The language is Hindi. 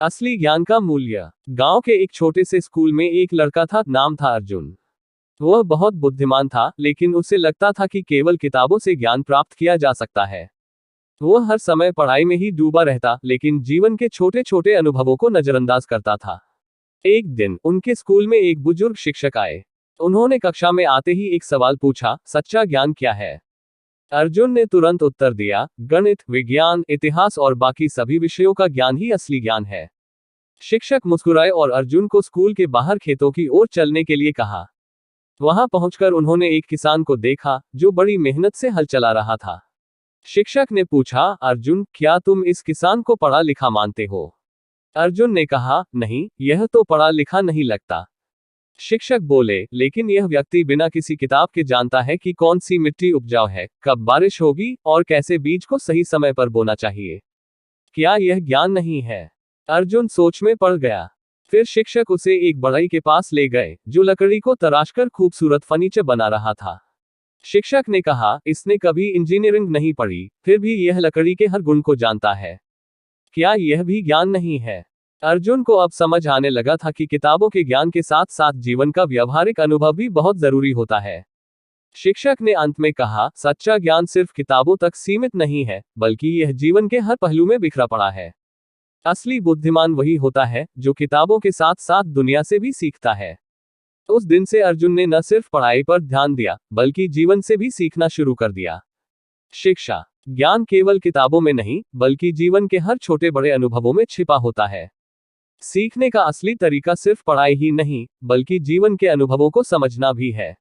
असली ज्ञान का मूल्य। गांव के एक छोटे से स्कूल में एक लड़का था, नाम था अर्जुन। वह बहुत बुद्धिमान था, लेकिन उसे लगता था कि केवल किताबों से ज्ञान प्राप्त किया जा सकता है। वह हर समय पढ़ाई में ही डूबा रहता, लेकिन जीवन के छोटे छोटे अनुभवों को नजरअंदाज करता था। एक दिन उनके स्कूल में एक बुजुर्ग शिक्षक आए। उन्होंने कक्षा में आते ही एक सवाल पूछा, सच्चा ज्ञान क्या है? अर्जुन ने तुरंत उत्तर दिया, गणित, विज्ञान, इतिहास और बाकी सभी विषयों का ज्ञान ही असली ज्ञान है। शिक्षक मुस्कुराए और अर्जुन को स्कूल के बाहर खेतों की ओर चलने के लिए कहा। वहां पहुंचकर उन्होंने एक किसान को देखा, जो बड़ी मेहनत से हल चला रहा था। शिक्षक ने पूछा, अर्जुन, क्या तुम इस किसान को पढ़ा लिखा मानते हो? अर्जुन ने कहा, नहीं, यह तो पढ़ा लिखा नहीं लगता। शिक्षक बोले, लेकिन यह व्यक्ति बिना किसी किताब के जानता है कि कौन सी मिट्टी उपजाऊ है, कब बारिश होगी और कैसे बीज को सही समय पर बोना चाहिए। क्या यह ज्ञान नहीं है? अर्जुन सोच में पड़ गया। फिर शिक्षक उसे एक बढ़ई के पास ले गए, जो लकड़ी को तराशकर खूबसूरत फर्नीचर बना रहा था। शिक्षक ने कहा, इसने कभी इंजीनियरिंग नहीं पढ़ी, फिर भी यह लकड़ी के हर गुण को जानता है। क्या यह भी ज्ञान नहीं है? अर्जुन को अब समझ आने लगा था कि किताबों के ज्ञान के साथ साथ जीवन का व्यावहारिक अनुभव भी बहुत जरूरी होता है। शिक्षक ने अंत में कहा, सच्चा ज्ञान सिर्फ किताबों तक सीमित नहीं है, बल्कि यह जीवन के हर पहलू में बिखरा पड़ा है। असली बुद्धिमान वही होता है, जो किताबों के साथ साथ दुनिया से भी सीखता है। उस दिन से अर्जुन ने न सिर्फ पढ़ाई पर ध्यान दिया, बल्कि जीवन से भी सीखना शुरू कर दिया। शिक्षा, ज्ञान केवल किताबों में नहीं, बल्कि जीवन के हर छोटे बड़े अनुभवों में छिपा होता है। सीखने का असली तरीका सिर्फ पढ़ाई ही नहीं, बल्कि जीवन के अनुभवों को समझना भी है।